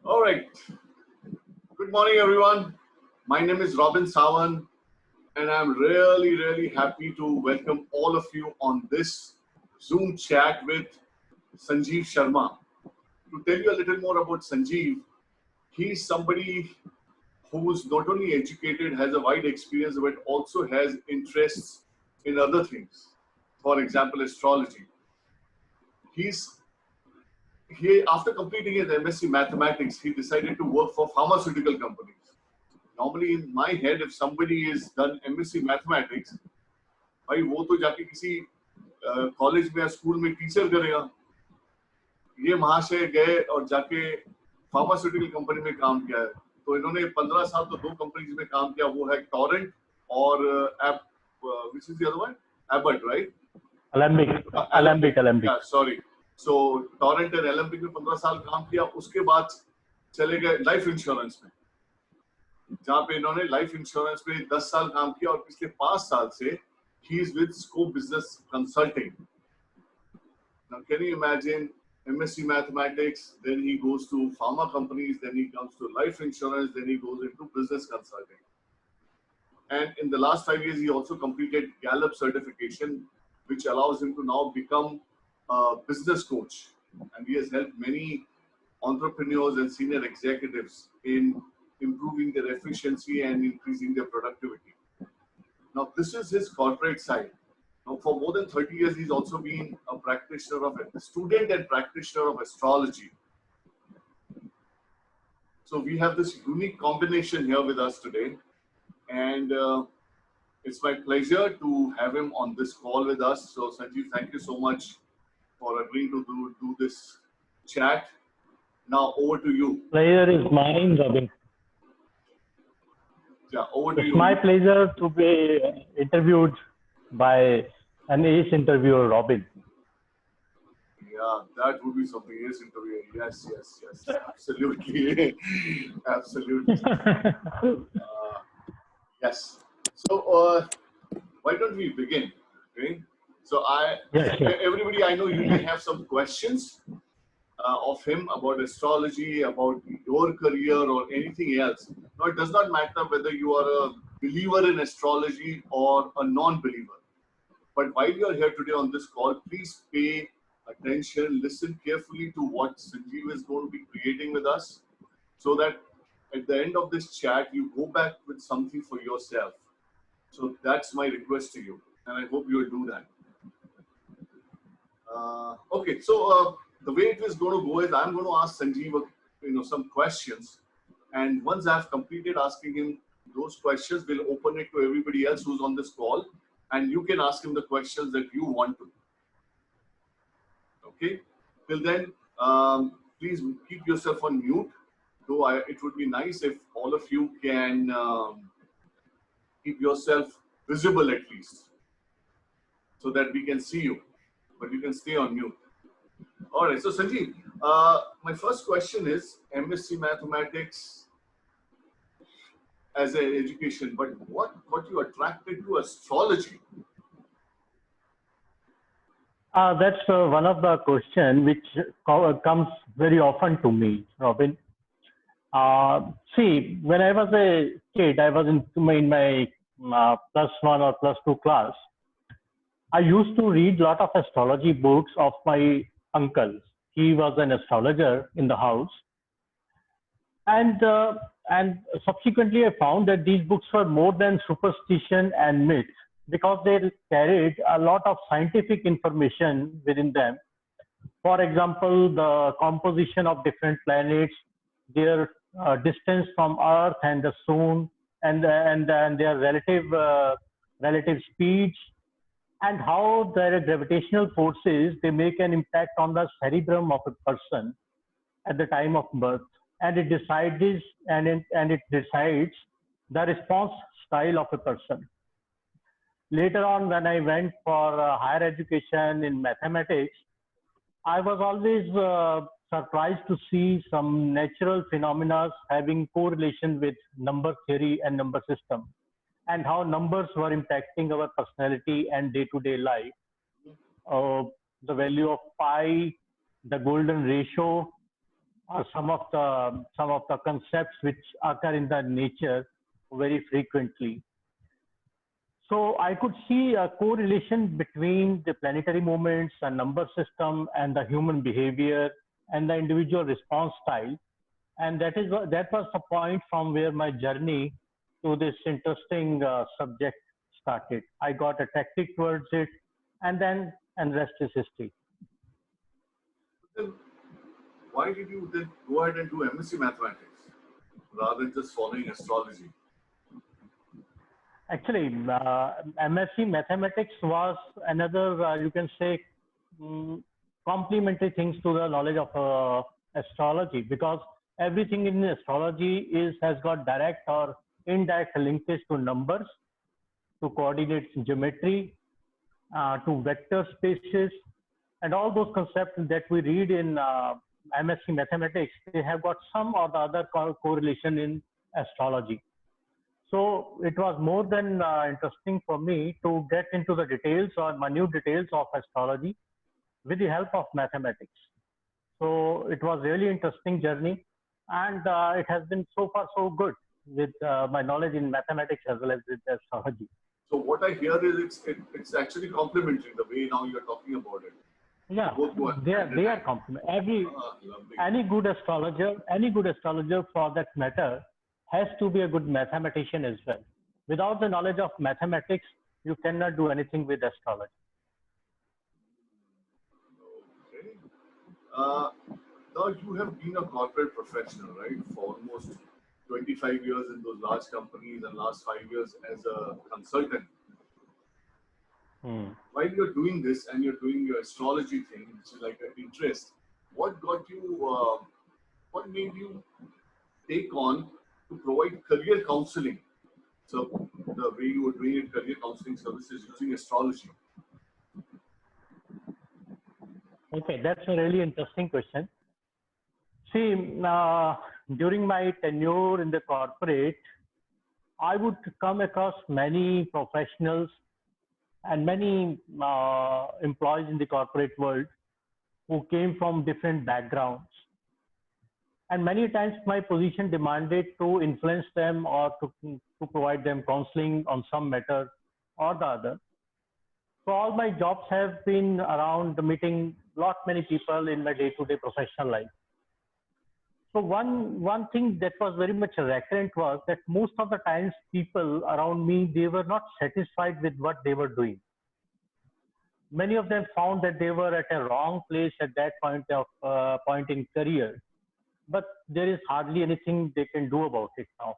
All right. Good morning, everyone. My name is Robin Sawan, and I'm really happy to welcome all of you on this Zoom chat with Sanjeev Sharma. To tell you a little more about Sanjeev, he's somebody who's not only educated, has a wide experience, but also has interests in other things. For example, astrology. He's after completing his MSc Mathematics, he decided to work for pharmaceutical companies. Normally in my head, if somebody is done MSc Mathematics, भाई वो तो जाके किसी college में या school में teacher करेगा. ये महाशय गए और जाके फार्मास्यूटिकल कंपनी में काम किया है. तो इन्होंने 15 साल तो दो कंपनीज में काम किया. वो है टॉरेंट और which is the other one? Abbott, right? Alembic. Yeah, sorry. So torrent और एलेम्बिक में 15 साल काम किया. उसके बाद चले गए लाइफ इंश्योरेंस में, जहाँ पे इन्होंने लाइफ इंश्योरेंस में 10 साल काम किया और पिछले 5 साल से he is with Scope Business Consulting. Now, can you imagine MSc Mathematics, then he goes to pharma companies, then he comes to life insurance, then he goes into business consulting. And in the last 5 years, he also completed Gallup certification, which allows him to now become a business coach. And he has helped many entrepreneurs and senior executives in improving their efficiency and increasing their productivity. Now, this is his corporate side. Now, for more than 30 years, he's also been a practitioner of a student and practitioner of astrology. So we have this unique combination here with us today, and it's my pleasure to have him on this call with us. So Sanjeev, thank you so much for agreeing to do this chat. Now over to you. Pleasure is mine, Robin. Yeah, over to you. It's my pleasure to be interviewed by an ace interviewer, Robin. Yeah, that would be something. Ace interviewer. Yes. Absolutely. Absolutely. Yes. So why don't we begin? Okay. So everybody I know you may have some questions of him about astrology, about your career or anything else. Now, it does not matter whether you are a believer in astrology or a non-believer. But while you are here today on this call, please pay attention, listen carefully to what Sanjeev is going to be creating with us, so that at the end of this chat, you go back with something for yourself. So that's my request to you, and I hope you will do that. Okay, so the way it is going to go is I'm going to ask Sanjeev, some questions, and once I've completed asking him those questions, we'll open it to everybody else who's on this call, and you can ask him the questions that you want to. Okay. Till then, please keep yourself on mute. Though it would be nice if all of you can keep yourself visible at least, so that we can see you. But you can stay on mute. All right. So Sanjeev, my first question is MSc Mathematics as an education, but what got you attracted to astrology? That's one of the questions which comes very often to me, Robin. See, when I was a kid, I was in my +1 or +2 class. I used to read a lot of astrology books of my uncle. He was an astrologer in the house. And subsequently, I found that these books were more than superstition and myth, because they carried a lot of scientific information within them. For example, the composition of different planets, their distance from Earth and the Sun, and their relative speeds, and how their gravitational forces, they make an impact on the cerebrum of a person at the time of birth, and it decides the response style of a person. Later on, when I went for higher education in mathematics, I was always surprised to see some natural phenomena having correlation with number theory and number system, and how numbers were impacting our personality and day-to-day life. The value of pi, the golden ratio, some of the concepts which occur in the nature very frequently. So I could see a correlation between the planetary movements, a number system, and the human behavior and the individual response style. And that was the point from where my journey to this interesting subject started. I got attracted towards it, and rest is history. Then why did you then go ahead and do MSc Mathematics rather than just following astrology? Actually, MSc Mathematics was another, you can say, mm, complementary things to the knowledge of astrology, because everything in astrology has got direct or indirect linkage to numbers, to coordinates in geometry, to vector spaces, and all those concepts that we read in MSc Mathematics, they have got some or the other correlation in astrology. So it was more than interesting for me to get into the details or minute details of astrology with the help of mathematics. So it was really interesting journey, and it has been so far so good with my knowledge in mathematics as well as with astrology. So what I hear is it's actually complementary the way now you're talking about it. Yeah, Both go hand in they are hand. complement. Lovely. Any good astrologer for that matter, has to be a good mathematician as well. Without the knowledge of mathematics, you cannot do anything with astrology. Okay. Uh, Now you have been a corporate professional, right, for almost 25 years in those large companies and last 5 years as a consultant. Hmm. While you're doing this and you're doing your astrology thing, which is like an interest, what got you, what made you take on to provide career counseling? So the way you were doing it, career counseling services using astrology. Okay, that's a really interesting question. See, during my tenure in the corporate, I would come across many professionals and many employees in the corporate world who came from different backgrounds. And many times my position demanded to influence them or to provide them counseling on some matter or the other. So all my jobs have been around meeting lot many people in my day-to-day professional life. So one thing that was very much recurrent was that most of the times people around me, they were not satisfied with what they were doing. Many of them found that they were at a wrong place at that point in career, but there is hardly anything they can do about it now.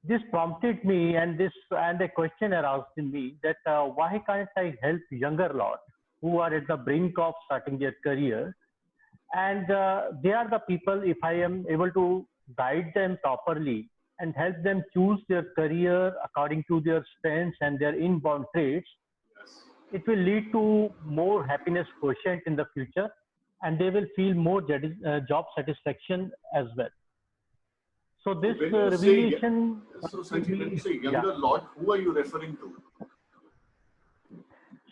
This prompted me, and a question aroused in me that why can't I help younger lot who are at the brink of starting their career, and they are the people, if I am able to guide them properly and help them choose their career according to their strengths and their inborn traits, Yes. it will lead to more happiness quotient in the future, and they will feel more job satisfaction as well. So So this when you say, revelation so made Sanjeev, when you me, say yeah. younger lot, who are you referring to?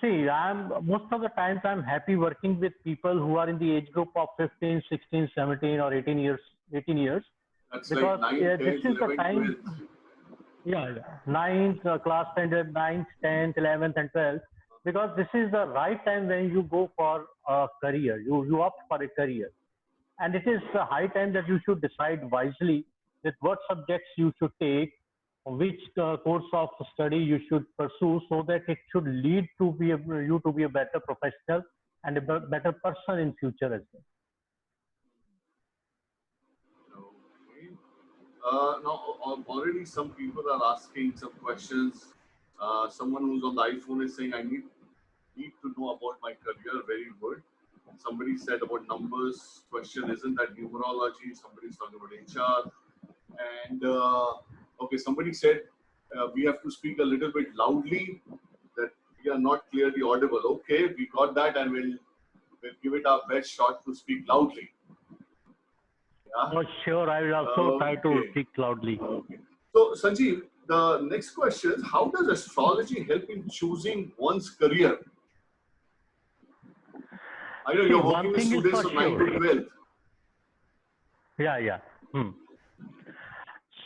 See, I'm most of the times I'm happy working with people who are in the age group of 15, 16, 17, or 18 years, 18 years, That's like because 9, this 10, is the 11, time, 12. yeah, ninth class standard, ninth, 10th, 11th, and 12th, because this is the right time when you go for a career, you opt for a career. And it is a high time that you should decide wisely with what subjects you should take, which course of study you should pursue, so that it should lead to you to be a better professional and a better person in future as well. Okay. Now, already some people are asking some questions. Someone who's on the iPhone is saying, I need to know about my career. Very good. Somebody said about numbers. Question isn't that numerology? Somebody's talking about HR. And okay, somebody said we have to speak a little bit loudly, that we are not clearly audible. Okay, we got that, and we'll give it our best shot to speak loudly. Yeah. Oh, sure, I will also try to Okay. speak loudly. Okay. So, Sanjeev, the next question is, how does astrology help in choosing one's career? I know See, you're one working with thing is students for from 9 to sure. 12. Yeah, yeah. Hmm.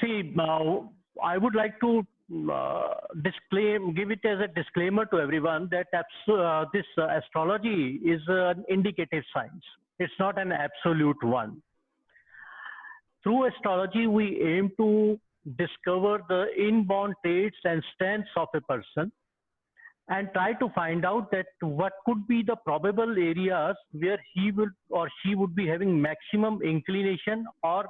See, now I would like to give it as a disclaimer to everyone that this astrology is an indicative science. It's not an absolute one. Through astrology, we aim to discover the inborn traits and strengths of a person and try to find out that what could be the probable areas where he will or she would be having maximum inclination, or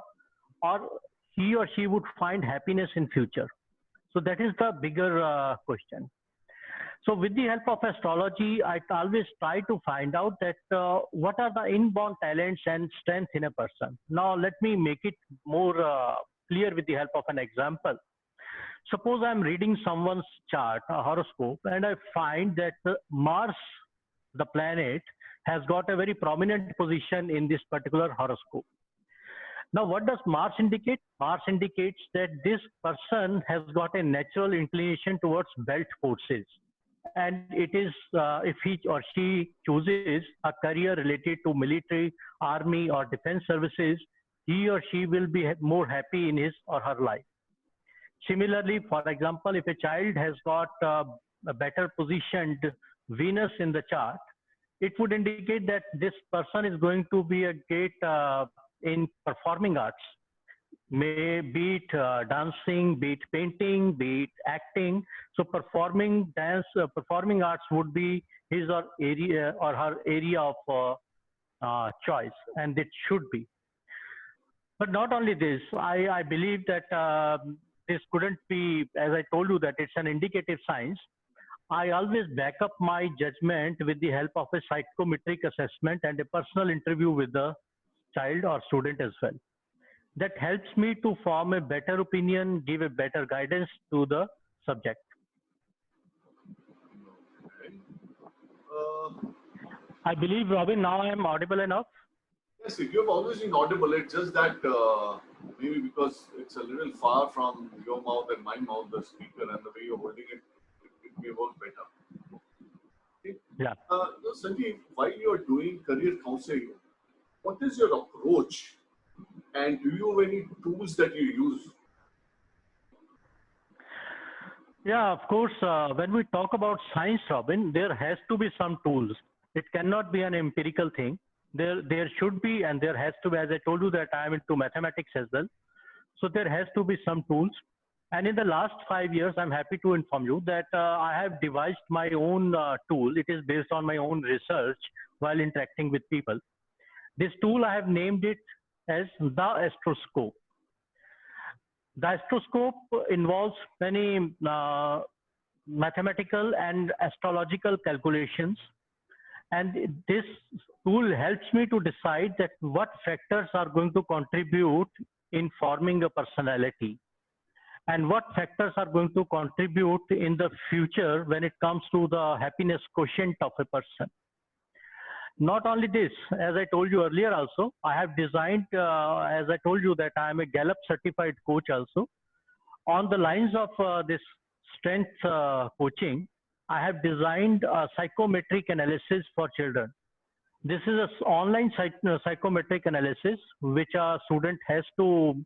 he or she would find happiness in future. So that is the bigger question. So with the help of astrology, I always try to find out that what are the inborn talents and strengths in a person. Now let me make it more clear with the help of an example. Suppose I'm reading someone's chart, a horoscope, and I find that Mars, the planet, has got a very prominent position in this particular horoscope. Now, what does Mars indicate? Mars indicates that this person has got a natural inclination towards belt forces. And it is, if he or she chooses a career related to military, army, or defense services, he or she will be more happy in his or her life. Similarly, for example, if a child has got a better positioned Venus in the chart, it would indicate that this person is going to be a great in performing arts, may be it dancing, be it painting, be it acting. So performing arts would be his or area or her area of choice, and it should be. But not only this, I believe that this couldn't be, as I told you, that it's an indicative science. I always back up my judgment with the help of a psychometric assessment and a personal interview with the child or student as well. That helps me to form a better opinion, give a better guidance to the subject. Okay. Uh, I believe, Robin, now I am audible enough. yes, you've always been audible. It's just that maybe because it's a little far from your mouth and my mouth, the speaker, and the way you're holding it, it may work better. Okay. Yeah. Sanjeev, while you're doing career counseling, what is your approach? And do you have any tools that you use? Yeah, of course. When we talk about science, Robin, there has to be some tools. It cannot be an empirical thing. There should be, and there has to be. As I told you, that I am into mathematics as well. So there has to be some tools. And in the last 5 years, I'm happy to inform you that I have devised my own tool. It is based on my own research while interacting with people. This tool, I have named it as the astroscope. The astroscope involves many mathematical and astrological calculations, and this tool helps me to decide that what factors are going to contribute in forming a personality and what factors are going to contribute in the future when it comes to the happiness quotient of a person. Not only this, as I told you earlier also, I have designed, as I told you, that I am a Gallup certified coach also. On the lines of this strength coaching, I have designed a psychometric analysis for children. This is an online psychometric analysis which a student has to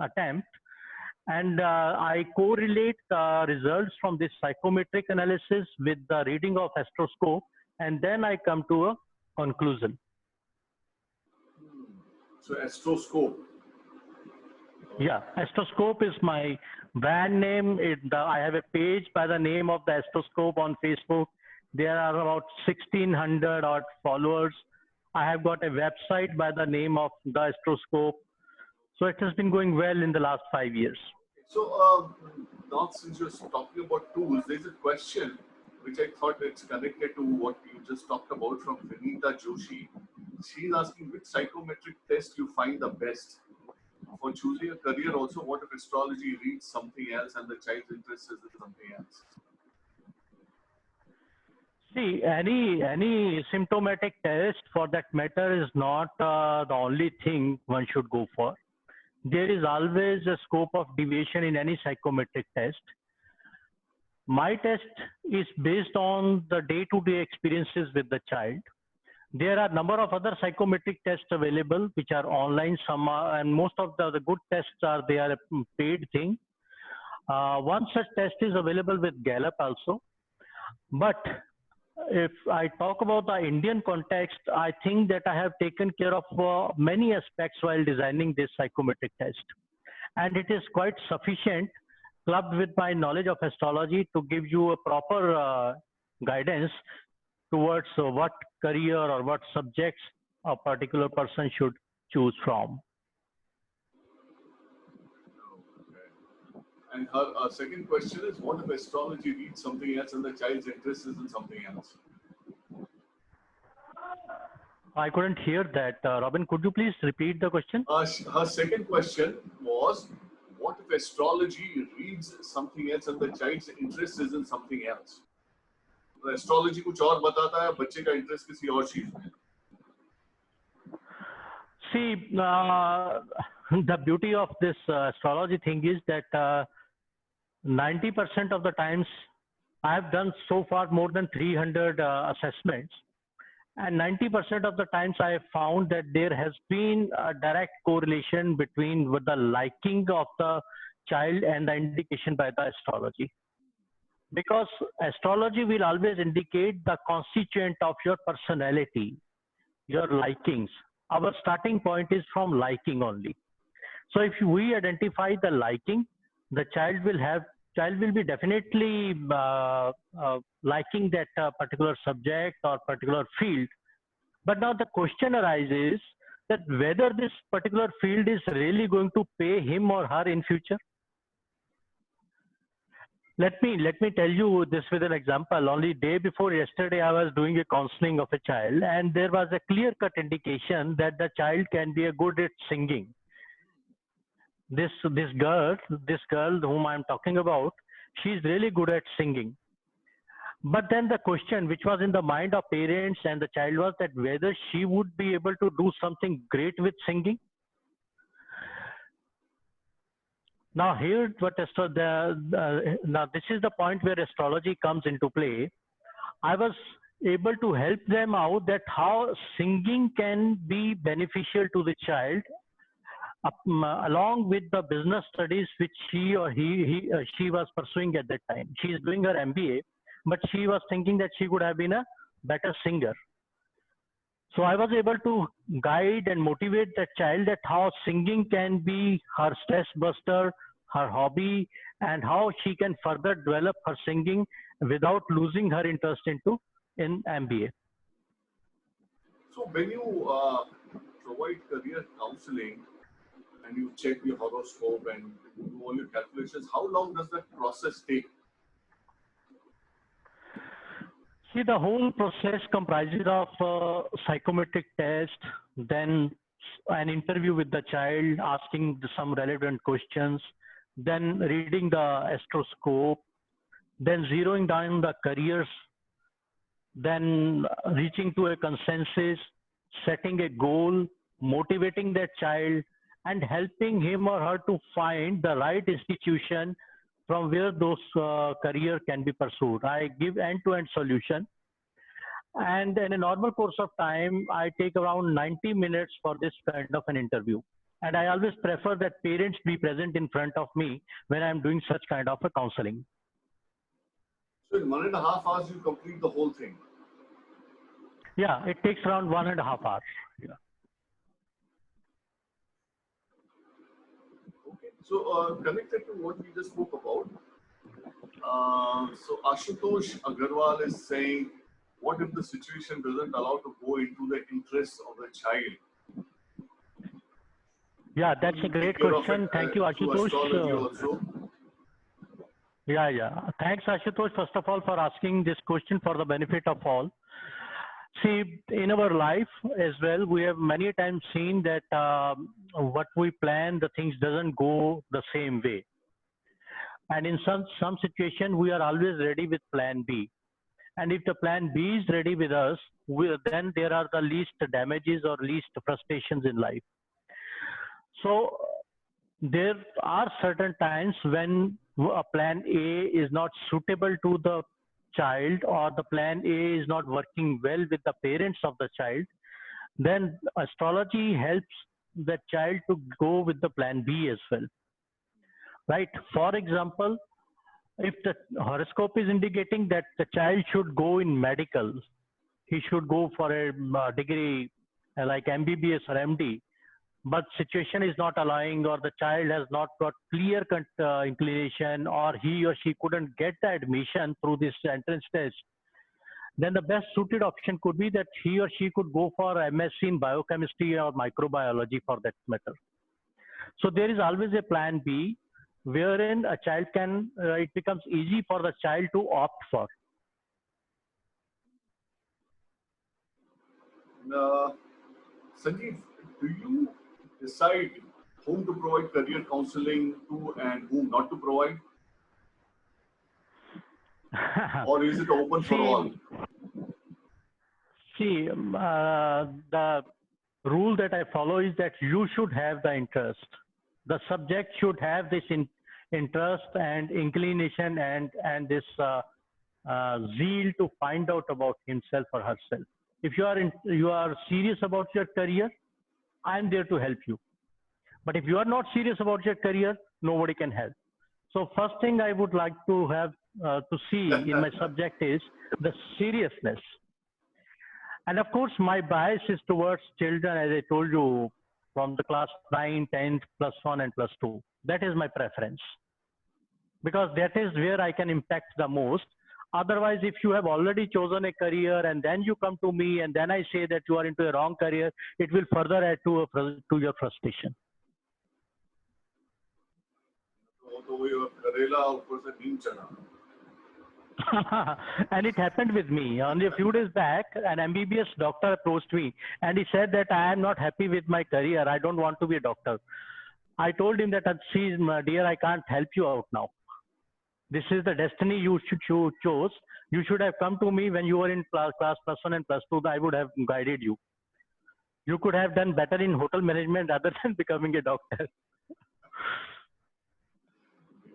attempt. And I correlate the results from this psychometric analysis with the reading of astroscope, and then I come to a conclusion. So astroscope. Yeah, astroscope is my brand name. I have a page by the name of the astroscope on Facebook. There are about 1,600 odd followers. I have got a website by the name of the astroscope. So it has been going well in the last 5 years. So now since you're talking about tools, there's a question which I thought it's connected to what you just talked about from Vinita Joshi. She's asking which psychometric test you find the best for choosing a career. Also, what if astrology reads something else and the child's interest is in something else? See, any symptomatic test for that matter is not the only thing one should go for. There is always a scope of deviation in any psychometric test. My test is based on the day-to-day experiences with the child. There are a number of other psychometric tests available, which are online. Some are, and most of the good tests are they are a paid thing. One such test is available with Gallup also. But if I talk about the Indian context, I think that I have taken care of many aspects while designing this psychometric test. And it is quite sufficient, clubbed with my knowledge of astrology, to give you a proper guidance towards what career or what subjects a particular person should choose from. Okay. And her second question is, what if astrology reads something else and the child's interest is in something else? I couldn't hear that. Robin, could you please repeat the question? Her second question was, what if astrology reads something else and the child's interest is in something else? तो astrology कुछ और बताता है, बच्चे का interest किसी और चीज में. See, the beauty of this astrology thing is that 90% of the times I have done so far more than 300 assessments, and 90% of the times I have found that there has been a direct correlation between with the liking of the child and the indication by the astrology. Because astrology will always indicate the constituent of your personality, your likings. Our starting point is from liking only. So if we identify the liking, the child will be definitely liking that particular subject or particular field. But now the question arises that whether this particular field is really going to pay him or her in future. Let me tell you this with an example. Only day before yesterday, I was doing a counseling of a child, and there was a clear-cut indication that the child can be good at singing. This girl whom I'm talking about, she's really good at singing. But then the question which was in the mind of parents and the child was that whether she would be able to do something great with singing. Now here, now this is the point where astrology comes into play. I was able to help them out that how singing can be beneficial to the child, along with the business studies which she was pursuing at that time. She is doing her MBA, but she was thinking that she could have been a better singer. So I was able to guide and motivate that child that how singing can be her stress buster, her hobby, and how she can further develop her singing without losing her interest in MBA. So when you provide career counseling and you check your horoscope and do all your calculations, how long does that process take? See, the whole process comprises of psychometric test, then an interview with the child, asking some relevant questions, then reading the astroscope, then zeroing down the careers, then reaching to a consensus, setting a goal, motivating that child, and helping him or her to find the right institution from where those career can be pursued. I give end-to-end solution. And in a normal course of time, I take around 90 minutes for this kind of an interview. And I always prefer that parents be present in front of me when I'm doing such kind of a counseling. So in 1.5 hours, you complete the whole thing? Yeah, it takes around 1.5 hours. Yeah. Okay. So connected to what we just spoke about, so Ashutosh Agarwal is saying, what if the situation doesn't allow to go into the interests of the child? Yeah, that's a great question. Thank you, Ashutosh. Yeah. Thanks, Ashutosh, first of all, for asking this question for the benefit of all. See, in our life as well, we have many times seen that what we plan, the things doesn't go the same way. And in some situation, we are always ready with plan B. And if the plan B is ready with us, then there are the least damages or least frustrations in life. So there are certain times when a plan A is not suitable to the child, or the plan A is not working well with the parents of the child. then astrology helps the child to go with the plan B as well, right? For example, if the horoscope is indicating that the child should go in medical, he should go for a degree like MBBS or MD, but situation is not allowing, or the child has not got clear inclination, or he or she couldn't get the admission through this entrance test, then the best suited option could be that he or she could go for MSc in biochemistry or microbiology for that matter. So there is always a plan B wherein a child can, it becomes easy for the child to opt for. Sanjeev, do you decide whom to provide career counseling to and whom not to provide? Or is it open for all? See, the rule that I follow is that you should have the interest. The subject should have this interest and inclination and this zeal to find out about himself or herself. If you are serious about your career, I am there to help you. But if you are not serious about your career, nobody can help. So first thing I would like to have to see in my subject is the seriousness. And of course, my bias is towards children, as I told you, from the class 9, 10, plus 1 and plus 2. That is my preference. Because that is where I can impact the most. Otherwise, if you have already chosen a career and then you come to me and then I say that you are into a wrong career, it will further add to your frustration. And it happened with me. Only a few days back, an MBBS doctor approached me and he said that I am not happy with my career. I don't want to be a doctor. I told him that, see, dear, I can't help you out now. This is the destiny you chose. You should have come to me when you were in class plus 1 and plus 2. I would have guided you. You could have done better in hotel management rather than becoming a doctor.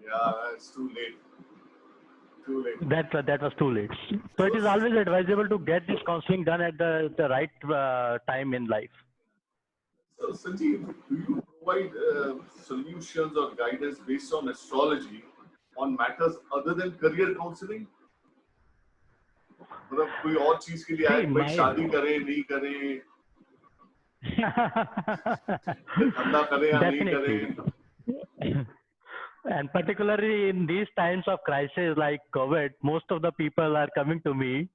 Yeah, it's too late. Too late. That was too late. So it is always advisable to get this counseling done at the right time in life. So Sanjeev, do you provide solutions or guidance based on astrology on matters other than career counseling? मतलब कोई और चीज के लिए आए भाई शादी करें नहीं करें धंधा करें या नहीं करें. And particularly in these times of crisis like COVID, most of the people are coming to me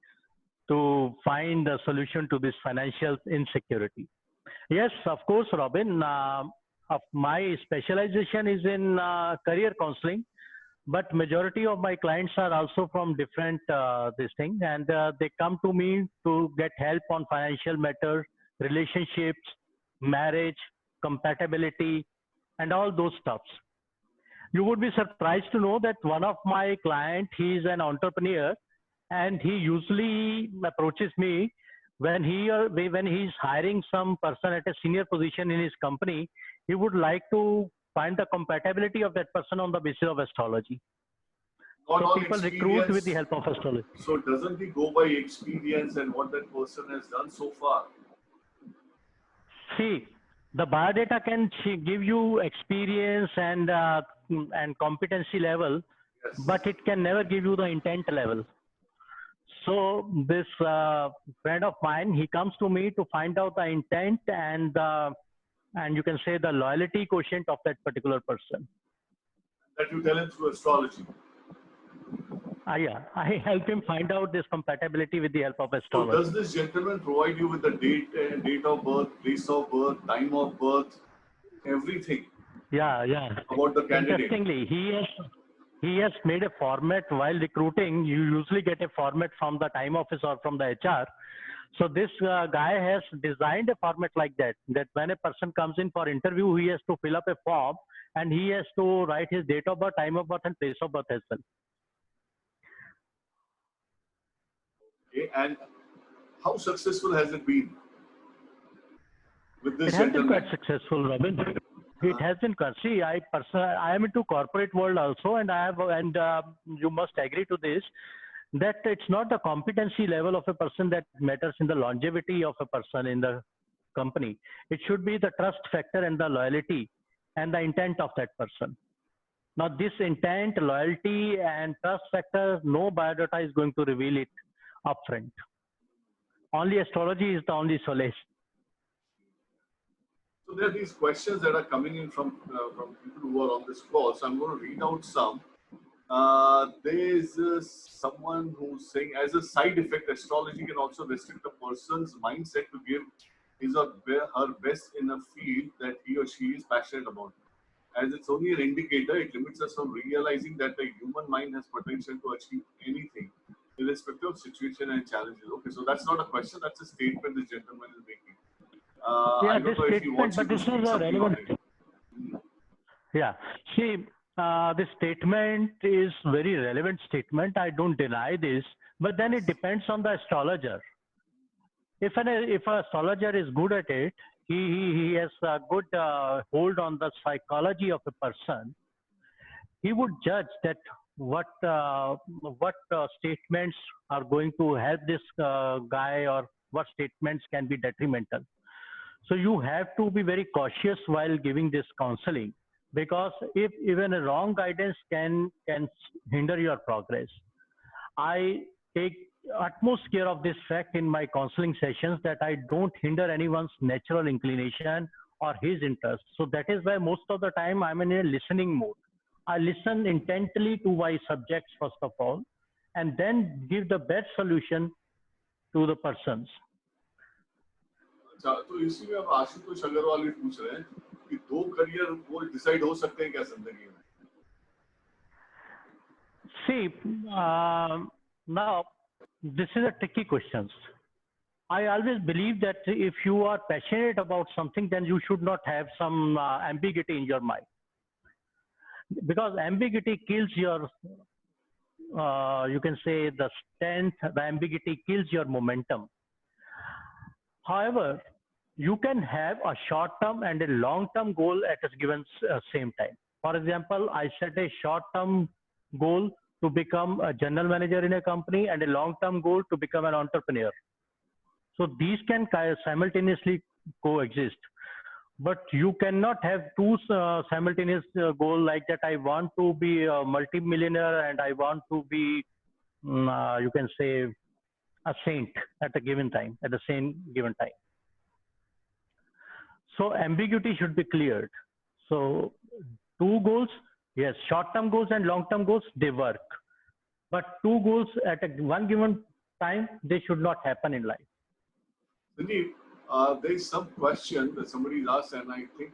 to find a solution to this financial insecurity. Yes, of course, Robin. My specialization is in career counseling, but majority of my clients are also from different this thing, and they come to me to get help on financial matters, relationships, marriage, compatibility, and all those stuffs. You would be surprised to know that one of my clients, he is an entrepreneur, and he usually approaches me when he is hiring some person at a senior position in his company. He would like to find the compatibility of that person on the basis of astrology. So people recruit with the help of astrology. So doesn't he go by experience and what that person has done so far? See, the biodata can give you experience and competency level, yes, but it can never give you the intent level. So this friend of mine, he comes to me to find out the intent and you can say the loyalty quotient of that particular person. That you tell him through astrology. Yeah, I help him find out this compatibility with the help of astrology. So does this gentleman provide you with the date of birth, place of birth, time of birth, everything? Yeah. About the candidate. Interestingly, he has made a format while recruiting. You usually get a format from the time office or from the HR. So this guy has designed a format like that when a person comes in for interview, he has to fill up a form and he has to write his date of birth, time of birth, and place of birth as well. Okay, and how successful has it been with this gentleman? It has been gentleman? quite successful, Robin. It has been. See, I am into corporate world also, and you must agree to this, that it's not the competency level of a person that matters in the longevity of a person in the company. It should be the trust factor and the loyalty and the intent of that person. Now, this intent, loyalty, and trust factor, no biodata is going to reveal it upfront. Only astrology is the only solace. So there are these questions that are coming in from people who are on this call. So I'm going to read out some. There's someone who's saying, as a side effect, astrology can also restrict a person's mindset to give his or her best in a field that he or she is passionate about. As it's only an indicator, it limits us from realizing that the human mind has potential to achieve anything, irrespective of situation and challenges. Okay, so that's not a question, that's a statement this gentleman is making. Yeah, I don't this know if he statement, wants you but to this is speak a something on relevant. it. Yeah, see, this statement is very relevant statement. I don't deny this, but then it depends on the astrologer. If an astrologer is good at it, he has a good hold on the psychology of a person. He would judge that what statements are going to help this guy, or what statements can be detrimental. So you have to be very cautious while giving this counseling, because if even a wrong guidance can hinder your progress. I take utmost care of this fact in my counseling sessions, that I don't hinder anyone's natural inclination or his interest. So that is why most of the time I'm in a listening mode. I listen intently to my subjects first of all, and then give the best solution to the persons. अच्छा, तो इसी में अब आशुतोष अग्रवाल भी पूछ रहे हैं कि 2 करियर वो डिसाइड हो सकते हैं क्या जिंदगी में? See, now this is a tricky question. I always believe that if you are passionate about something, then you should not have some ambiguity in your mind, because ambiguity kills your, you can say, the strength. The ambiguity kills your momentum. However, you can have a short-term and a long-term goal at a given same time. For example, I set a short-term goal to become a general manager in a company and a long-term goal to become an entrepreneur. So these can simultaneously coexist. But you cannot have two simultaneous goals like that. I want to be a multimillionaire and I want to be, you can say, a saint at a given time, at the same given time. So ambiguity should be cleared. So two goals, yes, short-term goals and long-term goals, they work. But two goals at one given time, they should not happen in life. Sanjeev, there is some question that somebody asked, and I think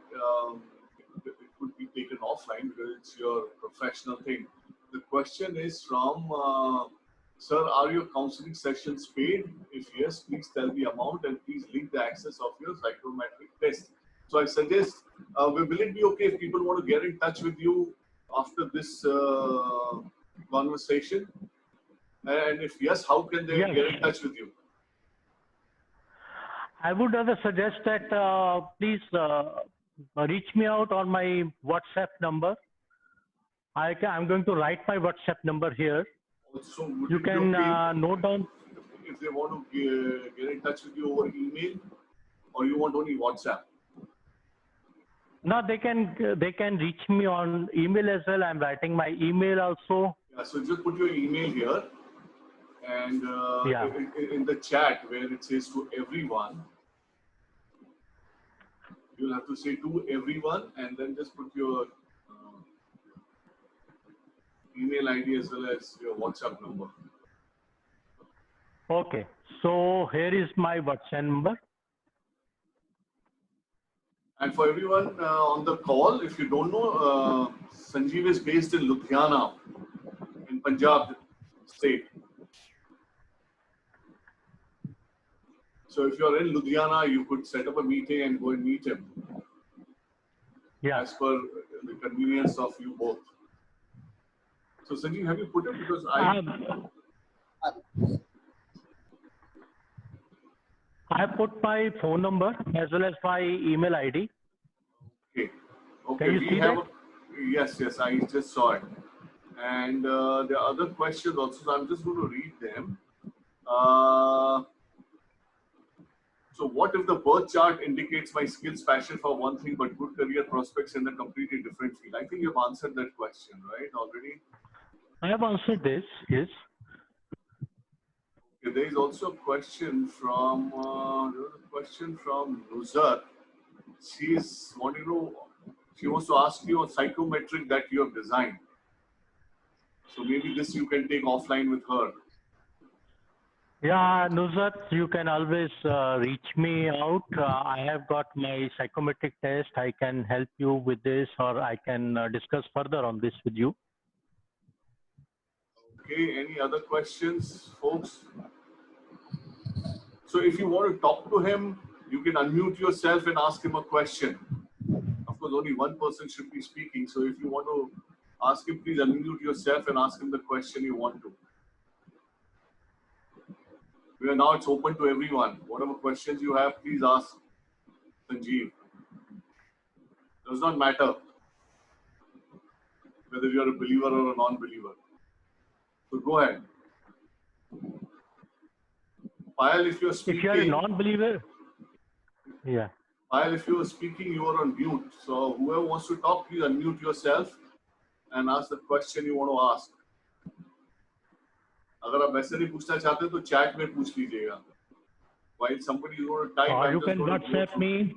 it could be taken offline because it's your professional thing. The question is from, sir, are your counseling sessions paid? If yes, please tell the amount and please link the access of your psychometric test. So I suggest, will it be okay if people want to get in touch with you after this conversation? And if yes, how can they get in touch with you? I would rather suggest that please reach me out on my WhatsApp number. I'm going to write my WhatsApp number here. Also, you can note down. If they want to get in touch with you over email, or you want only WhatsApp? No, they can reach me on email as well. I'm writing my email also. Yeah, so just put your email here, and in the chat where it says to everyone, you'll have to say to everyone, and then just put your email ID as well as your WhatsApp number. Okay, so here is my WhatsApp number. And for everyone on the call, if you don't know, Sanjeev is based in Ludhiana, in Punjab state. So if you're in Ludhiana, you could set up a meeting and go and meet him. Yeah. As per the convenience of you both. So Sanjeev, have you put it? Because I put my phone number as well as my email ID. Okay. Can you see that? Yes, I just saw it. And there are other questions also, so I'm just going to read them. So what if the birth chart indicates my skills, passion for one thing, but good career prospects in a completely different field? I think you've answered that question, right, already? I have answered this, yes. Okay, there is also a question from Nuzar. She wants to ask you a psychometric that you have designed. So maybe this you can take offline with her. Yeah, Nuzat, you can always reach me out. I have got my psychometric test. I can help you with this, or I can discuss further on this with you. Okay, any other questions, folks? So if you want to talk to him, you can unmute yourself and ask him a question. Of course, only one person should be speaking. So if you want to ask him, please unmute yourself and ask him the question you want to. Now it's open to everyone. Whatever questions you have, please ask Sanjeev. Does not matter whether you're a believer or a non-believer. So go ahead. Payal, if you're speaking... If you're a non-believer, yeah. Payal, if you're speaking, you are on mute. So whoever wants to talk, please unmute yourself and ask the question you want to ask. अगर आप वैसे नहीं पूछना चाहते तो chat में पूछ लीजिएगा. While somebody is going to type, or you can WhatsApp me.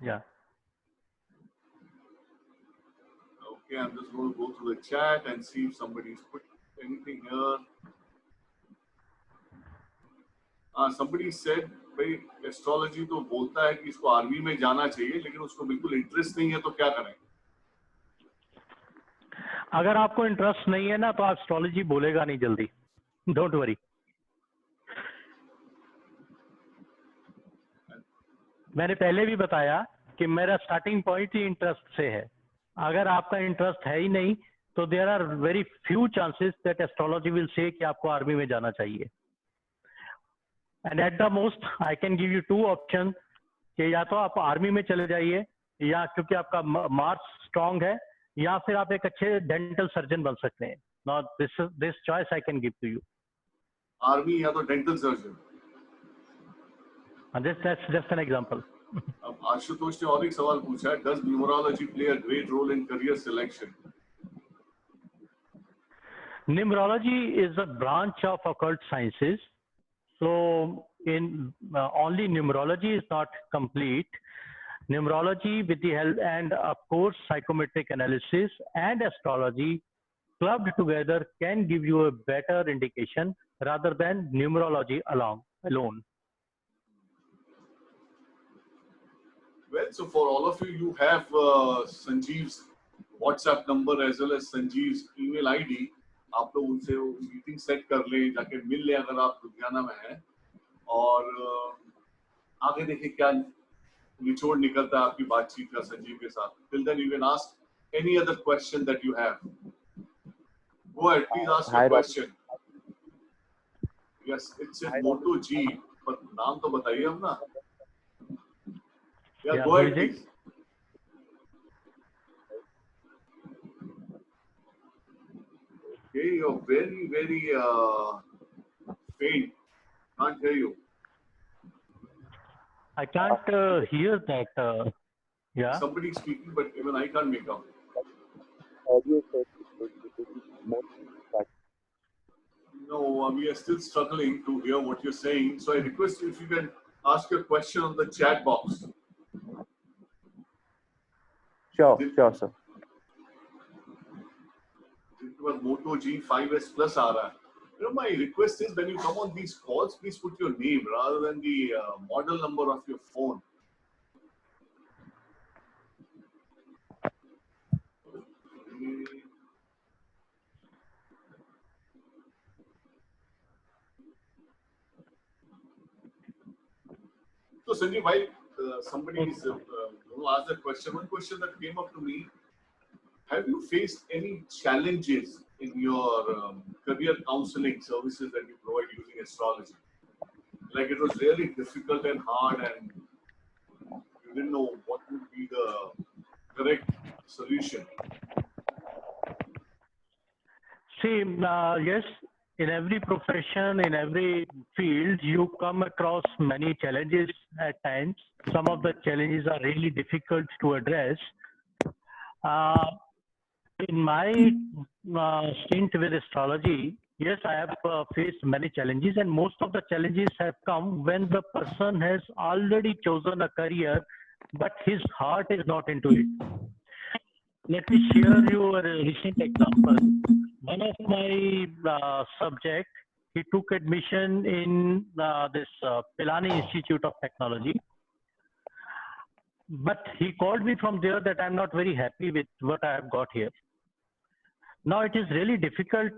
Yeah. Okay, I'm just going to go through the chat and see if somebody's put anything here. Somebody said, भाई astrology तो बोलता है कि इसको army में जाना चाहिए, लेकिन उसको बिल्कुल इंटरेस्ट नहीं है, तो क्या करें? अगर आपको इंटरेस्ट नहीं है ना, तो एस्ट्रोलॉजी बोलेगा नहीं जल्दी. Don't worry. मैंने पहले भी बताया कि मेरा स्टार्टिंग पॉइंट ही इंटरेस्ट से है. अगर आपका इंटरेस्ट है ही नहीं, तो there are very few chances that astrology will say कि आपको आर्मी में जाना चाहिए. And at the most I can give you 2 option कि या तो आप आर्मी में चले जाइए, या क्योंकि आपका मार्स स्ट्रांग है, या फिर आप एक अच्छे डेंटल सर्जन बन सकते हैं. Not this choice I can give to you. Army या तो dental surgeon. That's just an example. अब आशुतोष ने और एक सवाल पूछा है, does numerology play a great role in career selection? Numerology is a branch of occult sciences. So in only numerology is not complete. Numerology with the help and of course psychometric analysis and astrology clubbed together can give you a better indication rather than numerology alone. Well, so for all of you, you have Sanjeev's WhatsApp number as well as Sanjeev's email ID. आप लोग उनसे meeting set कर लें, जाके मिल लें अगर आप लुधियाना में हैं, और आगे देखिए क्या निचोड़ निकलता है आपकी बातचीत का संजीव के साथ. Till then, you can ask any other question that you have. Go ahead, please ask your question. Yes, it's in Moto G, पर नाम तो बताइए हम ना. Yeah, go ahead, please. Okay, you're very, very faint. Can't hear you. I can't hear that. Yeah. Somebody speaking, but even I can't make out. No, we are still struggling to hear what you're saying. So I request you if you can ask your question on the chat box. Sure, sir. Moto G5S Plus आ रहा है. You know, my request is when you come on these calls, please put your name rather than the model number of your phone. So Sanjeev, while somebody is asked that question, one question that came up to me: have you faced any challenges in your career counseling services that you provide using astrology? Like it was really difficult and hard, and you didn't know what would be the correct solution. See, yes, in every profession, in every field, you come across many challenges at times. Some of the challenges are really difficult to address. In my stint with astrology, yes, I have faced many challenges, and most of the challenges have come when the person has already chosen a career, but his heart is not into it. Let me share you a recent example. One of my subject, he took admission in this Pilani Institute of Technology. But he called me from there that I'm not very happy with what I have got here. Now it is really difficult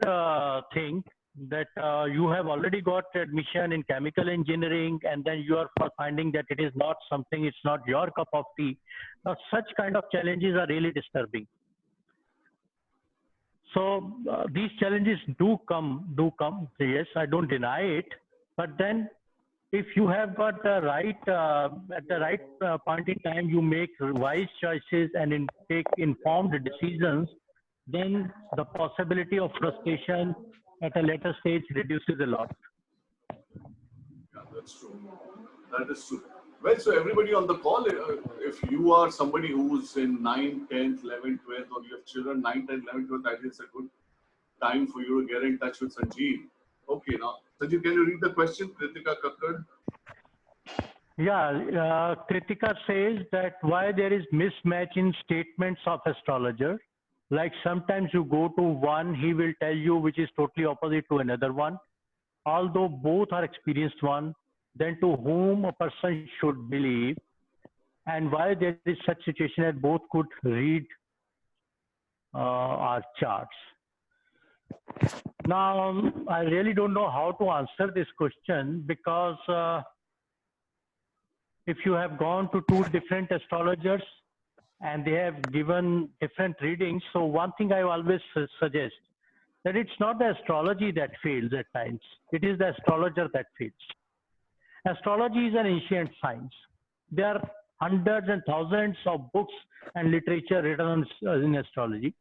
thing that you have already got admission in chemical engineering, and then you are finding that it is not something, it's not your cup of tea. Now such kind of challenges are really disturbing. So these challenges do come. Yes, I don't deny it. But then, if you have got the right at the right point in time, you make wise choices and take informed decisions. Then the possibility of frustration at a later stage reduces a lot. Yeah, that's true. That is true. Well, so everybody on the call, if you are somebody who's in 9th, 10th, 11th, 12th, or you have children 9th, 10th, 11th, 12th, I think it's a good time for you to get in touch with Sanjeev. Okay, now, Sanjeev, can you read the question, Kritika Kakkad? Yeah, Kritika says that why there is mismatch in statements of astrologer. Like sometimes you go to one, he will tell you which is totally opposite to another one. Although both are experienced one, then to whom a person should believe, and why there is such situation that both could read our charts. Now, I really don't know how to answer this question because if you have gone to two different astrologers and they have given different readings, so one thing I always suggest that it's not the astrology that fails at times, it is the astrologer that fails. Astrology is an ancient science. There are hundreds and thousands of books and literature written in astrology.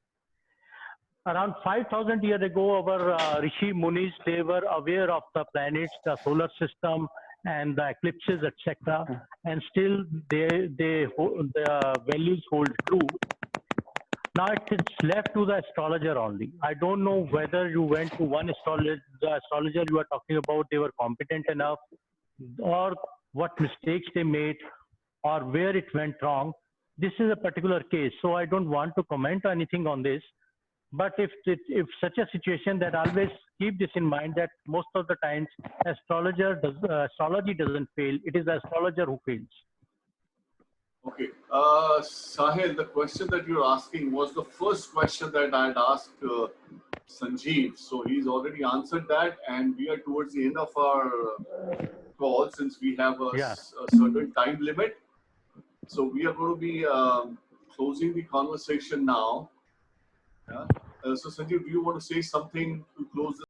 Around 5,000 years ago, our Rishi Munis, they were aware of the planets, the solar system, and the eclipses, etc. And still, the values hold true. Now it's left to the astrologer only. I don't know whether you went to one astrologer, the astrologer you are talking about, they were competent enough, or what mistakes they made, or where it went wrong. This is a particular case, so I don't want to comment on anything on this. But if such a situation, that always keep this in mind that most of the times astrology doesn't fail. It is the astrologer who fails. Okay. Sahil, the question that you're asking was the first question that I had asked Sanjeev. So he's already answered that, and we are towards the end of our call since we have a certain time limit. So we are going to be closing the conversation now. Yeah. So Sanjeev, do you want to say something to close this?